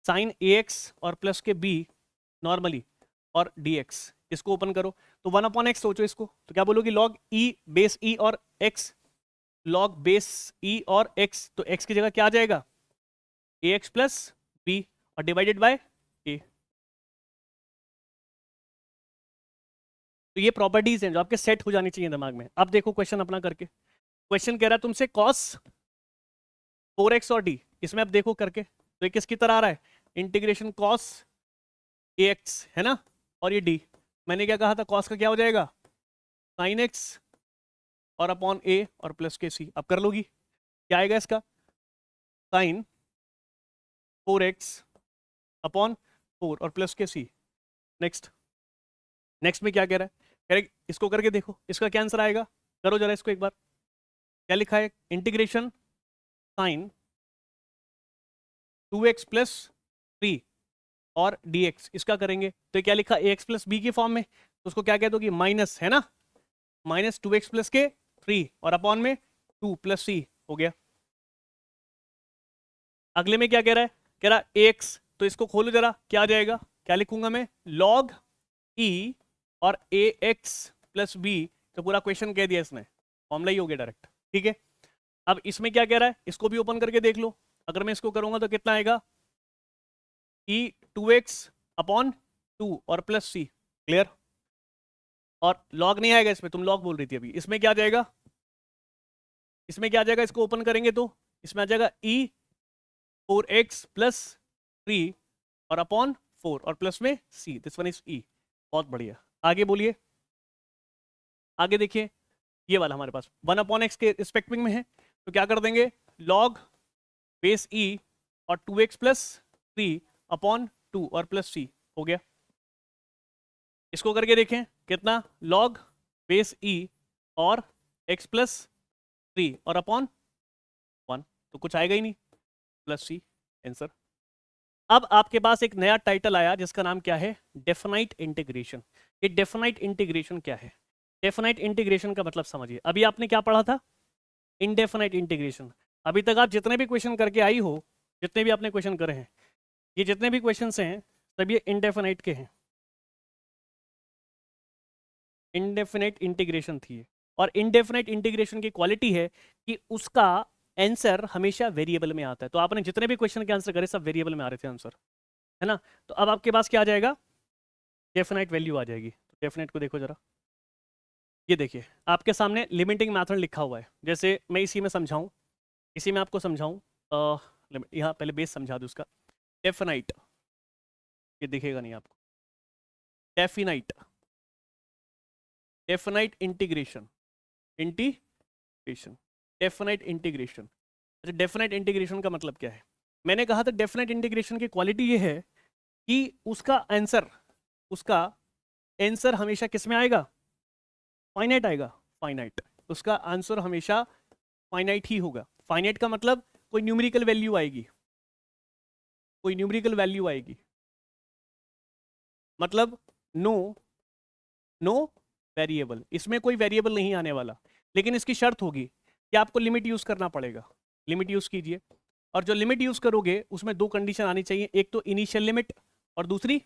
साइन ए एक्स और प्लस के बी नॉर्मली और डी एक्स, इसको ओपन करो तो वन अपॉन एक्स सोचो इसको, तो क्या बोलोगी, लॉग ई बेस ई और एक्स, लॉग बेस ई और एक्स, तो एक्स की जगह क्या आ जाएगा, ए एक्स प्लस बी और डिवाइडेड बाय ए। तो ये प्रॉपर्टीज हैं जो आपके सेट हो जानी चाहिए दिमाग में। अब देखो क्वेश्चन अपना करके, क्वेश्चन कह रहा है तुमसे cos 4x और d, इसमें अब देखो करके, तो ये किसकी तरह आ रहा है, इंटीग्रेशन cos ax है ना, और ये d, मैंने क्या कहा था, cos का क्या हो जाएगा, sin x और अपॉन a और प्लस के c। अब कर लोगी, क्या आएगा इसका, sin 4x अपॉन 4 और प्लस के c। नेक्स्ट, नेक्स्ट में क्या कह रहा है, कह रहे इसको करके देखो इसका क्या आंसर आएगा, करो जरा इसको एक बार, क्या लिखा है, इंटीग्रेशन साइन 2x प्लस 3 और dx, इसका करेंगे तो ये क्या लिखा, ax प्लस बी की फॉर्म में, तो उसको क्या कह दोगे, माइनस है ना, माइनस 2x प्लस के 3 और अपॉन में 2 प्लस सी हो गया। अगले में क्या कह रहा है, कह रहा ax, तो इसको खोलो जरा, क्या आ जाएगा, क्या लिखूंगा मैं, log e और ax प्लस बी, तो पूरा क्वेश्चन कह दिया इसने, फॉर्मूला ही हो गया डायरेक्ट। ठीक है, अब इसमें क्या कह रहा है, इसको भी ओपन करके देख लो, अगर मैं इसको करूंगा तो कितना आएगा, e 2x अपॉन 2 और प्लस सी, क्लियर, और लॉग नहीं आएगा इसमें, तुम लॉग बोल रही थी अभी, इसमें क्या आ जाएगा, इसमें क्या आ जाएगा, इसको ओपन करेंगे तो इसमें आ जाएगा e 4x प्लस 3 और अपॉन 4 और प्लस में c, this one is e। बहुत बढ़िया, आगे बोलिए, आगे देखिए, ये वाला हमारे पास वन अपॉन एक्स के रिस्पेक्टिंग में है, तो क्या कर देंगे, लॉग बेस e और 2x प्लस 3 अपॉन 2 और प्लस c हो गया। इसको करके देखें कितना, लॉग बेस e और x प्लस 3 और अपॉन 1, तो कुछ आएगा ही नहीं, प्लस सी आंसर। अब आपके पास एक नया टाइटल आया जिसका नाम क्या है, डेफिनाइट इंटीग्रेशन। ये डेफिनाइट इंटीग्रेशन क्या है, डेफिनाइट इंटीग्रेशन का मतलब समझिए, अभी आपने क्या पढ़ा था, इनडेफिनाइट इंटीग्रेशन। अभी तक आप जितने भी क्वेश्चन करके आई हो, जितने भी आपने क्वेश्चन करे हैं, ये जितने भी क्वेश्चन हैं सब ये इनडेफिनाइट के हैं, इनडेफिनाइट इंटीग्रेशन थी ये। और इनडेफिनाइट इंटीग्रेशन की क्वालिटी है कि उसका आंसर हमेशा वेरिएबल में आता है। तो आपने जितने भी क्वेश्चन के आंसर करे सब वेरिएबल में आ रहे थे आंसर, है ना। तो अब आपके पास क्या आ जाएगा, डेफिनाइट वैल्यू आ जाएगी। तो डेफिनाइट को देखो जरा, ये देखिए आपके सामने लिमिटिंग मैथड लिखा हुआ है, जैसे मैं इसी में समझाऊं, इसी में आपको समझाऊं, यहाँ पहले बेस समझा दूं उसका। डेफिनाइट, ये दिखेगा नहीं आपको, definite, definite integration, integration, definite integration. अच्छा, डेफिनाइट इंटीग्रेशन का मतलब क्या है, मैंने कहा था डेफिनाइट इंटीग्रेशन की क्वालिटी ये है कि उसका आंसर, उसका आंसर हमेशा किस में आएगा, फाइनाइट आएगा, फाइनाइट, उसका आंसर हमेशा फाइनाइट ही होगा। फाइनाइट का मतलब कोई न्यूमेरिकल वैल्यू आएगी, कोई न्यूमेरिकल वैल्यू आएगी, मतलब नो, नो वेरिएबल, इसमें कोई वेरिएबल नहीं आने वाला। लेकिन इसकी शर्त होगी कि आपको लिमिट यूज करना पड़ेगा, लिमिट यूज कीजिए, और जो लिमिट यूज करोगे उसमें दो कंडीशन आनी चाहिए, एक तो इनिशियल लिमिट और दूसरी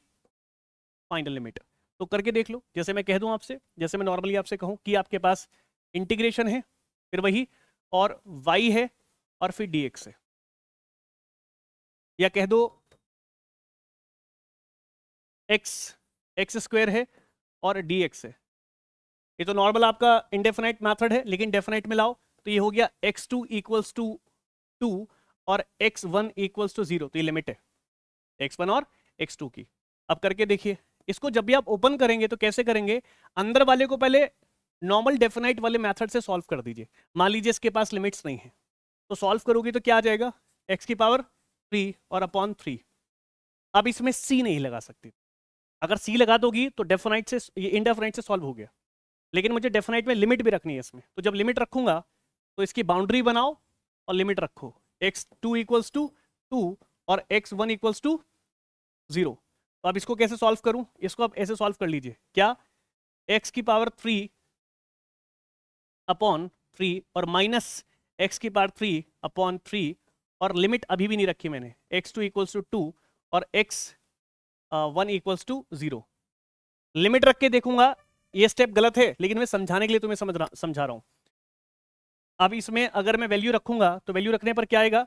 फाइनल लिमिट। तो करके देख लो, जैसे मैं कह दूं आपसे, जैसे मैं नॉर्मली आपसे कहूं कि आपके पास इंटीग्रेशन है, फिर वही, और y है और फिर dx है, या कह दो x एक्स स्क्वायर है और डी एक्स है। ये तो नॉर्मल आपका इंडेफिनाइट मैथड है, लेकिन डेफिनाइट में लाओ तो ये हो गया x2 इक्वल्स टू 2 और x1 इक्वल्स टू 0। तो ये लिमिट है x1 और x2 की। अब करके देखिए, इसको जब भी आप ओपन करेंगे तो कैसे करेंगे, अंदर वाले को पहले नॉर्मल डेफिनाइट वाले मेथड से सॉल्व कर दीजिए। मान लीजिए इसके पास लिमिट्स नहीं है, तो सॉल्व करोगे तो क्या आ जाएगा, x की पावर 3 और अपॉन 3। अब इसमें c नहीं लगा सकती, अगर c लगा दोगी तो डेफिनाइट से ये इनडेफिनाइट से सॉल्व हो गया, लेकिन मुझे डेफिनाइट में लिमिट भी रखनी है इसमें। तो जब लिमिट रखूंगा तो इसकी बाउंड्री बनाओ और लिमिट रखो, x2 इक्वल्स टू 2 और x1 इक्वल्स टू 0। तो अब इसको कैसे सॉल्व करूं, इसको अब ऐसे सॉल्व कर लीजिए, क्या x की पावर 3 अपॉन 3 और माइनस x की पावर 3 अपॉन 3 और लिमिट अभी भी नहीं रखी मैंने, x2 इक्वल्स टू 2 और x1 इक्वल्स टू 0। लिमिट रख के देखूंगा, ये स्टेप गलत है, लेकिन मैं समझाने के लिए तुम्हें समझा रहा हूं। अब इसमें अगर मैं वैल्यू रखूंगा तो वैल्यू रखने पर क्या आएगा,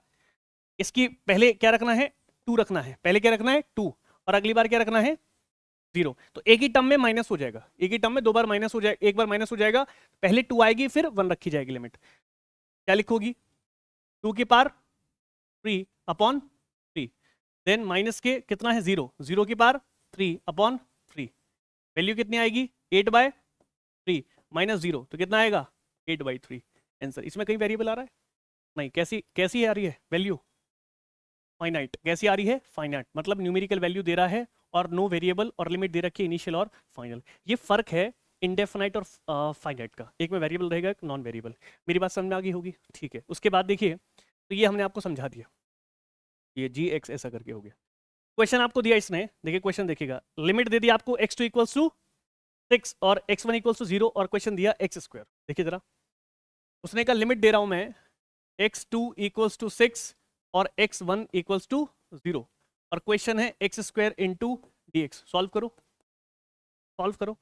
इसकी पहले क्या रखना है, 2 रखना है, पहले क्या रखना है 2 और अगली बार क्या रखना है 0। तो एक ही टर्म में माइनस हो जाएगा, एक ही टर्म में 2 बार माइनस हो जाएगा, एक बार माइनस हो जाएगा, पहले 2 आएगी फिर 1 रखी जाएगी लिमिट। क्या लिखोगी, 2 की पावर 3 अपॉन 3, देन माइनस के कितना है 0, 0 की पावर 3 अपॉन 3, वैल्यू कितनी आएगी 8/3 माइनस 0, तो कितना आएगा 8/3 आंसर। इसमें कहीं वेरिएबल आ रहा है नहीं, कैसी आ रही है वैल्यू, फाइनाइट। कैसी आ रही है, फाइनाइट, मतलब न्यूमेरिकल वैल्यू दे रहा है और नो वेरिएबल और लिमिट दे रखी है इनिशियल और फाइनल। ये फर्क है इंडेफिनाइट और फाइनाइट का, एक में वेरिएबल रहेगा एक नॉन वेरिएबल। मेरी बात समझ में आ गई होगी, ठीक है। उसके बाद देखिए, तो ये हमने आपको समझा दिया, ये जी एक्स ऐसा करके हो गया। क्वेश्चन आपको दिया इसने, देखिए क्वेश्चन देखिएगा, लिमिट दे दी आपको x2 इक्वल्स टू 6 और x1 इक्वल्स टू 0 और क्वेश्चन दिया x स्क्वायर। देखिए जरा, उसने कहा लिमिट दे रहा हूं मैं x2 इक्वल्स टू 6 और x1 इक्वल्स टू 0 और क्वेश्चन है x square into D x. Solve करो, सॉल्व करो।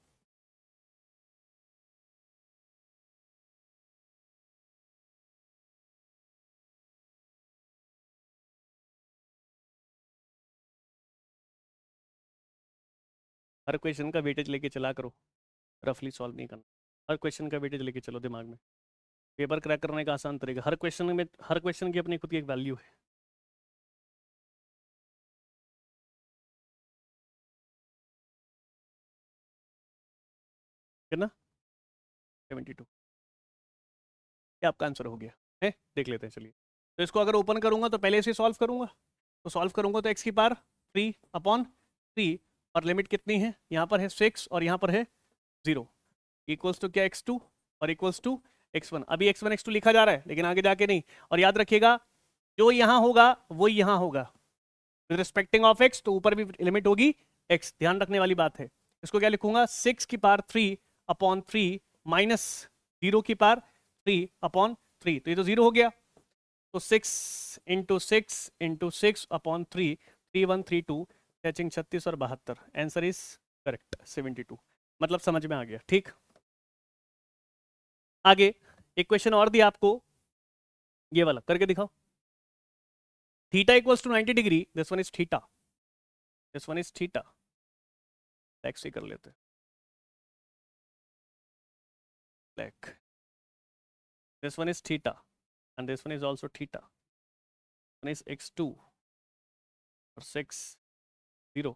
हर क्वेश्चन का वेटेज लेके चला करो, रफली सॉल्व नहीं करना, हर क्वेश्चन का वेटेज लेके चलो दिमाग में। पेपर क्रैक करने का आसान तरीका, हर क्वेश्चन में, हर क्वेश्चन की अपनी खुद की एक वैल्यू है ना। 72 ये आपका आंसर हो गया है, देख लेते हैं चलिए। तो इसको अगर ओपन करूंगा तो पहले इसे सॉल्व करूंगा, तो सॉल्व करूंगा तो x की पावर 3 अपॉन 3 और लिमिट कितनी है, यहाँ पर है 6 और यहाँ पर है 0, इक्वल्स टू क्या x2 और इक्वल्स टू x1। अभी x1 x2 लिखा जा रहा है लेकिन आगे जाके नहीं, और याद रखिएगा जो यहाँ होगा वो यहाँ होगा, विद रिस्पेक्टिंग ऑफ x, तो ऊपर भी लिमिट होगी x, ध्यान रखने वाली बात है। इसको क्या लिखूंगा, 6 की पावर 3 अपॉन 3 माइनस 0 की पावर 3 अपॉन 3, तो ये तो 0 हो गया। तो 6 इंटू 6 इंटू 6 अपॉन 3, 3132, टचिंग 36 और 72, आंसर इज करेक्ट 72। मतलब समझ में आ गया, ठीक। आगे एक क्वेश्चन और दिया आपको, ये वाला करके दिखाओ। Theta equals to 90 degree, this one is theta, this one is theta, x ही कर लेते, like this one is theta and this one is also theta, one is x2 or 6 0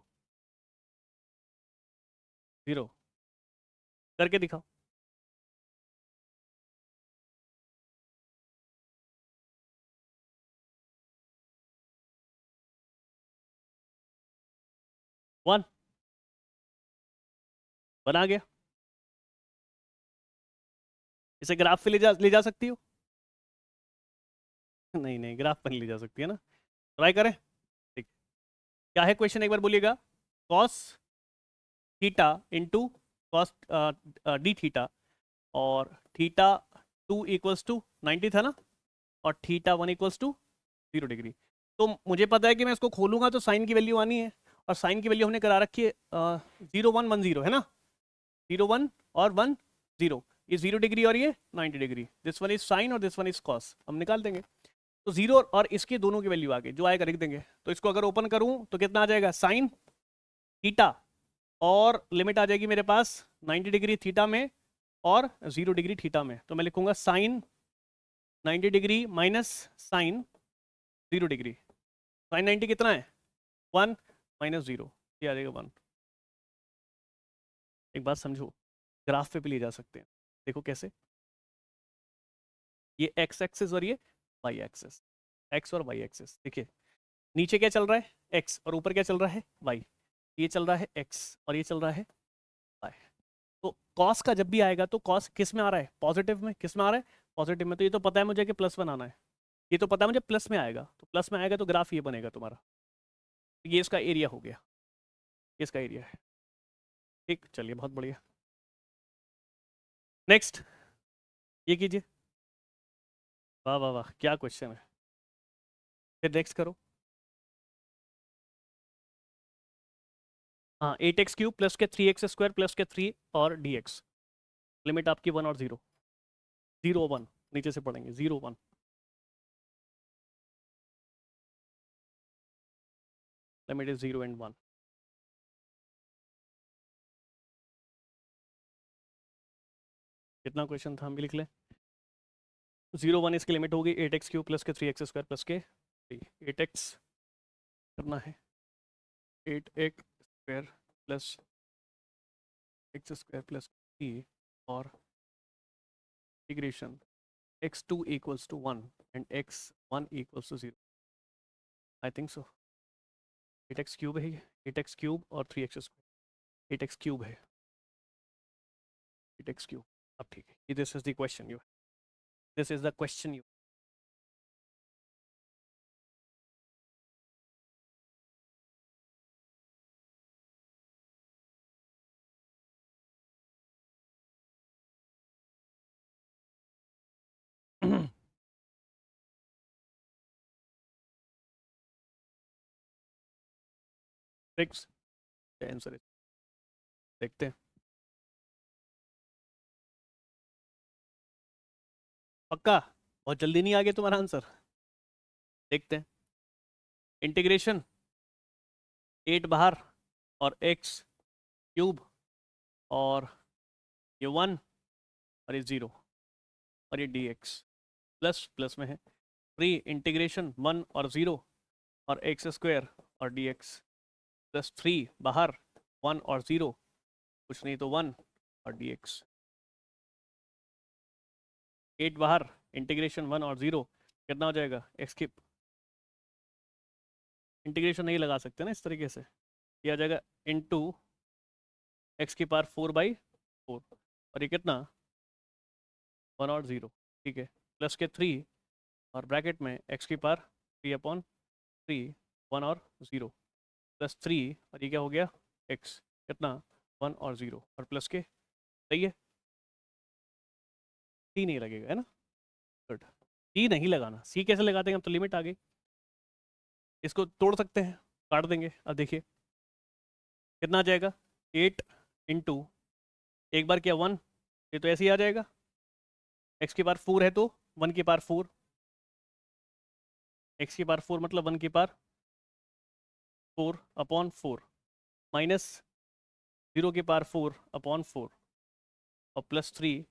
0 करके दिखाओ। वन बना गया, इसे ग्राफ पे ले जा सकती हो नहीं नहीं, ग्राफ पर नहीं ले जा सकती है ना, ट्राई करें, ठीक। क्या है क्वेश्चन एक बार बोलिएगा, cos theta into cos D theta और थीटा 2 इक्वल्स टू 90 था ना, और थीटा 1 इक्वल्स टू 0 डिग्री। तो मुझे पता है कि मैं इसको खोलूंगा तो साइन की वैल्यू आनी है, और साइन की वैल्यू हमने करा रखी है 0 1 1 0 है ना, 0 1 और 1 0, ये 0 डिग्री और ये 90 degree, this one is sine और दिस वन इज कॉस, हम निकाल देंगे। तो 0 और इसके दोनों की वैल्यू आगे जो आएगा लिख देंगे। तो इसको अगर ओपन करूं तो कितना आ जाएगा, साइन थीटा और लिमिट आ जाएगी मेरे पास 90 डिग्री थीटा में और 0 डिग्री थीटा में। तो मैं लिखूंगा sine 90 degree minus sine 0 degree. Sine 90 कितना है 1 माइनस 0, ये आ जाएगा 1। एक बात समझो, ग्राफ पे भी ले जा सकते हैं। देखो कैसे, ये एक्स एक्सिस और ये वाई एक्सिस, एक्स और वाई एक्सिस। देखिए नीचे क्या चल रहा है एक्स और ऊपर क्या चल रहा है वाई। ये चल रहा है एक्स और ये चल रहा है वाई। तो कॉस का जब भी आएगा तो कॉस किस में आ रहा है पॉजिटिव में, किस में आ रहा है पॉजिटिव में। तो ये तो पता है मुझे कि प्लस बनाना है, ये तो पता है मुझे प्लस में आएगा, तो प्लस में आएगा तो ग्राफ ये बनेगा तुम्हारा। ये इसका एरिया हो गया, ये इसका एरिया है। ठीक, चलिए बहुत बढ़िया। नेक्स्ट ये कीजिए। वाह वाह वाह, क्या क्वेश्चन है। फिर नेक्स्ट करो। हाँ 8x³ प्लस के 3x² प्लस के 3 और dx। लिमिट आपकी 1 और 0, 0 1 नीचे से पढ़ेंगे 0 1। Limit is 0 and 1। कितना क्वेश्चन था हम भी लिख लें। 0 1 इसकी लिमिट होगी 8x³ प्लस के 3x² प्लस के 3। 8x करना है 8x² प्लस x² प्लस 3 और integration x2 equals to 1 and x1 equals to 0। I think so 8x³ है, 8x³ और 3x²। 8x³ है, 8x³। अब ठीक है, this is the question you, this is the question you. Fix answer, देखते हैं। पक्का बहुत जल्दी नहीं आ गया तुम्हारा आंसर, देखते हैं। इंटीग्रेशन 8 बाहर और x³ और ये 1 और ये 0 और ये dx प्लस प्लस में है। फ्री इंटीग्रेशन 1 और 0 और x² और dx प्लस 3 बाहर 1 और 0, कुछ नहीं तो 1 और dx। 8 बाहर इंटीग्रेशन 1 और 0 कितना हो जाएगा x³ इंटीग्रेशन नहीं लगा सकते ना इस तरीके से, ये आ जाएगा इंटू x⁴/4 और ये कितना 1 और 0। ठीक है, प्लस के 3 और ब्रैकेट में x⁴3/3 1 और 0 प्लस 3 और ये क्या हो गया x कितना 1 और 0 और प्लस के, सही है। सी नहीं लगेगा है ना, गुड। सी नहीं लगाना, सी कैसे लगाते हैं हम, तो लिमिट आ गई। इसको तोड़ सकते हैं, काट देंगे। अब देखिए कितना आ जाएगा 8 इंटू एक बार क्या 1, ये तो ऐसे ही आ जाएगा। x⁴ है तो 1⁴, x⁴ मतलब 1⁴/4 माइनस 0⁴/4 और प्लस 3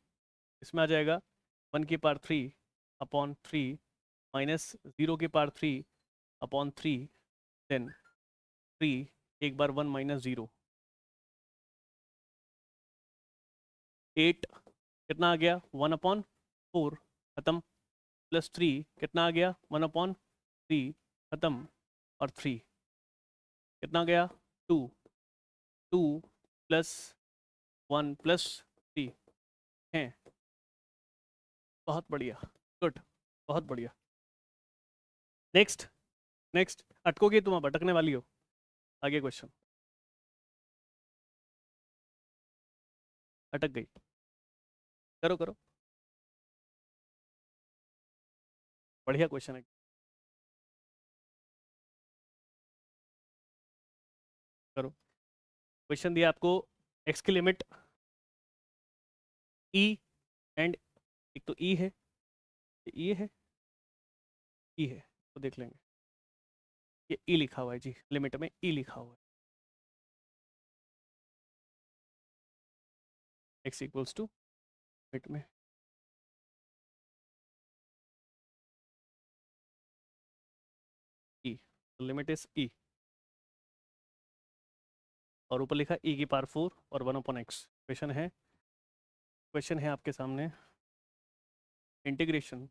इसमें आ जाएगा 1⁵3/3 माइनस 0⁵3/3 देन 3 एक बार 1 माइनस 0। 8 कितना आ गया 1/4 खत्म, प्लस 3 कितना आ गया 1/3 खत्म और 3 कितना गया 2, 2 प्लस 1 प्लस 3 है। बहुत बढ़िया, गुड, बहुत बढ़िया। नेक्स्ट, नेक्स्ट अटकोगे तुम, अब अटकने वाली हो। आगे क्वेश्चन, अटक गई, करो करो, बढ़िया क्वेश्चन है, करो। क्वेश्चन दिया आपको, एक्स की लिमिट ई एंड, एक तो ई है, ये है, ई है, तो देख लेंगे। ये ई लिखा हुआ है जी, लिमिट में ई लिखा हुआ है। x इक्वल्स टू लिमिट में e, लिमिट इज e, और ऊपर लिखा e की पावर 4 और 1/x। क्वेश्चन है आपके सामने, integration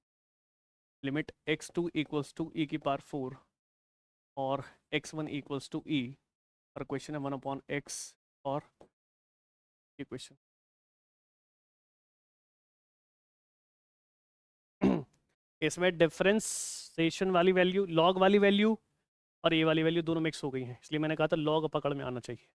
limit x2 equals to e की पावर 4 और x1 इक्वल्स टू e, और क्वेश्चन है 1/x, और ये क्वेश्चन इसमें डिफरेंशिएशन वाली वैल्यू, लॉग वाली वैल्यू और ये वाली वैल्यू दोनों मिक्स हो गई हैं, इसलिए मैंने कहा था लॉग पकड़ में आना चाहिए।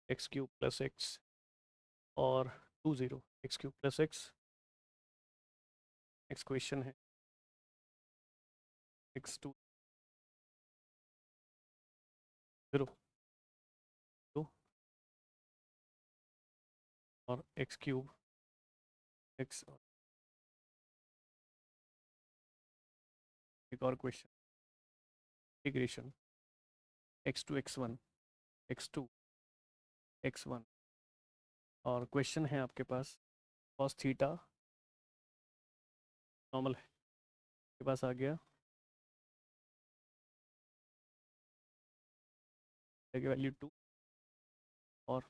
एक्स क्यूब प्लस एक्स और 2 0 x cube plus x. Next question है x2 0 2 और एक्स क्यूब एक्स, और एक और question, integration x2 x1 x2 x1, और क्वेश्चन है आपके पास cos थीटा नॉर्मल है, आपके पास आ गया वैल्यू 2 और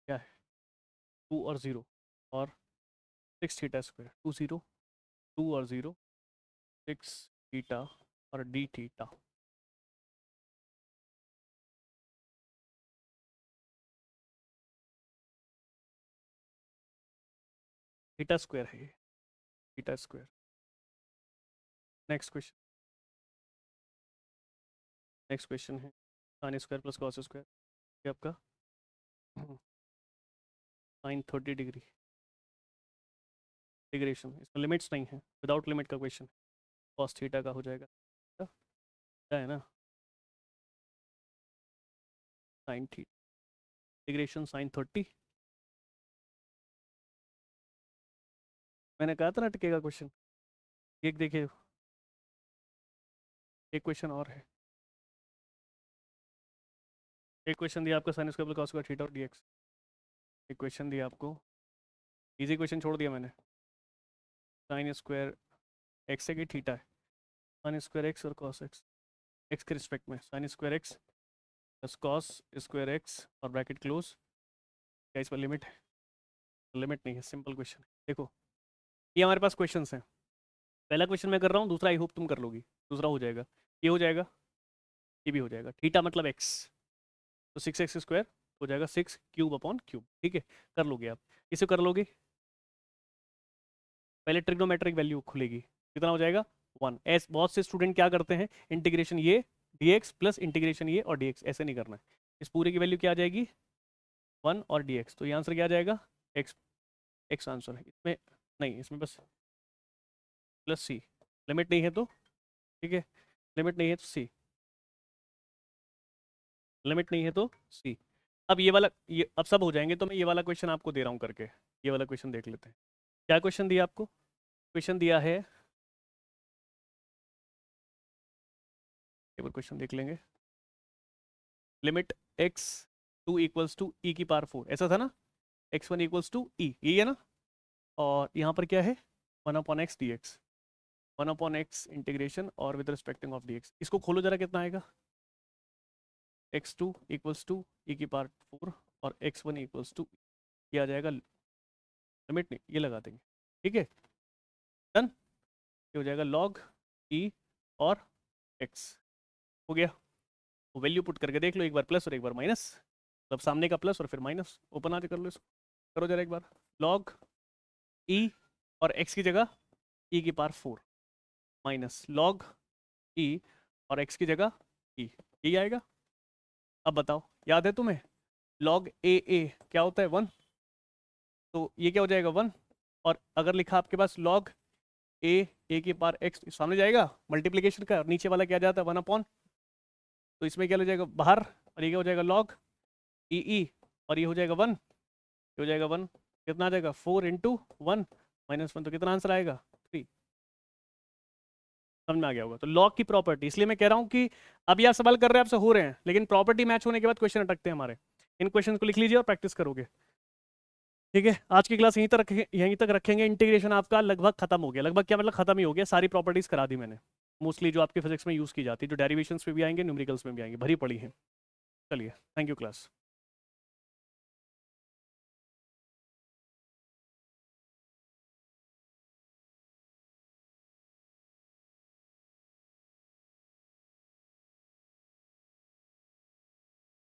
क्या है 2 और 0 और 6 थीटा स्क्वायर, 2 0 2 और 0 6 थीटा और d थीटा। थीटा स्क्वायर है ये, theta square. Next question, next question है sine square plus cos square, ये आपका साइन 30 डिग्री इंटीग्रेशन, इसमें लिमिट्स नहीं है, विदाउट लिमिट का क्वेश्चन, कॉस थीटा का हो जाएगा, क्या है ना, साइन थीटा इंटीग्रेशन साइन 30। मैंने कहा था ना टिकेगा क्वेश्चन। एक देखिए, एक क्वेश्चन और है, एक क्वेश्चन दिया आपका sign square plus cos square theta और dx। एक क्वेश्चन दिया आपको, इजी क्वेश्चन छोड़ दिया मैंने, साइन स्क्वायर एक्स है कि थीटा है, साइन स्क्वायर एक्स और कॉस एक्स, एक्स के रिस्पेक्ट में sine square x plus cos square x और ब्रैकेट क्लोज, क्या इस पर लिमिट है? लिमिट नहीं है, सिंपल क्वेश्चन है। देखो ये हमारे पास क्वेश्चन हैं, पहला क्वेश्चन मैं कर रहा हूँ, दूसरा आई होप तुम कर लोगी, दूसरा हो जाएगा, ये हो जाएगा, ये भी हो जाएगा, थीटा मतलब एक्स, तो 6x² हो जाएगा 6 क्यूब अपॉन क्यूब, ठीक है, कर लोगे आप, इसे कर लोगे, पहले ट्रिग्नोमेट्रिक वैल्यू खुलेगी, कितना हो जाएगा 1। एस बहुत से स्टूडेंट क्या करते हैं, इंटीग्रेशन ये dx प्लस इंटीग्रेशन ये और dx, ऐसे नहीं करना है, इस पूरे की वैल्यू क्या आ जाएगी 1 और dx, तो ये आंसर क्या आ जाएगा x, x आंसर है इसमें, नहीं इसमें बस प्लस सी, लिमिट नहीं है तो, ठीक है, लिमिट नहीं है तो सी, लिमिट नहीं है तो सी। अब ये वाला, ये अब सब हो जाएंगे, तो मैं ये वाला क्वेश्चन आपको दे रहा हूँ करके, ये वाला क्वेश्चन देख लेते हैं, क्या क्वेश्चन दिया आपको, क्वेश्चन दिया है, एक बार क्वेश्चन देख लेंगे, limit x to equals to e की पावर 4, ऐसा था ना, x1 इक्वल्स टू e, ये है ना, और यहाँ पर क्या है 1/x dx, 1/x इंटीग्रेशन और विद रिस्पेक्टिंग ऑफ dx, इसको खोलो जरा कितना आएगा, x2 इक्वल्स टू e की पावर 4 और x1 इक्वल्स टू, ये आ जाएगा, लिमिट नहीं ये लगा देंगे, ठीक है, डन, ये हो जाएगा log e और x, हो गया, वैल्यू पुट करके देख लो, एक बार प्लस और एक बार माइनस, मतलब सामने का प्लस और फिर माइनस, ओपन आके कर लो इसको, करो जरा एक बार, log e और x की जगह e की पावर 4 माइनस log ई और x की जगह ई, यही आएगा। अब बताओ, याद है तुम्हें log a क्या होता है 1, तो ये क्या हो जाएगा 1। और अगर लिखा आपके पास log a की पावर x सामने जाएगा मल्टीप्लीकेशन का, और नीचे वाला क्या जाता है 1 अपॉन, तो इसमें क्या हो जाएगा बाहर, और ये क्या हो जाएगा log ई और ये हो जाएगा 1, ये हो जाएगा 1, कितना आ जाएगा 4 इंटू 1 -1, तो कितना आंसर आएगा 3। समझ में आ गया होगा। तो लॉग की प्रॉपर्टी, इसलिए मैं कह रहा हूँ कि अभी आप सवाल कर रहे हैं आपसे हो रहे हैं, लेकिन प्रॉपर्टी मैच होने के बाद क्वेश्चन अटकते हैं हमारे। इन क्वेश्चन को लिख लीजिए और प्रैक्टिस करोगे। ठीक है, आज की क्लास यहीं तक रखेंगे। इंटीग्रेशन आपका लगभग खत्म हो गया, लगभग क्या मतलब खत्म ही हो गया, सारी प्रॉपर्टीज करा दी मैंने मोस्टली जो आपके फिजिक्स में यूज़ की जाती है, जो डेरिवेशंस में भी आएंगे न्यूमेरिकल्स में भी आएंगे, भरी पड़ी है। चलिए, थैंक यू क्लास।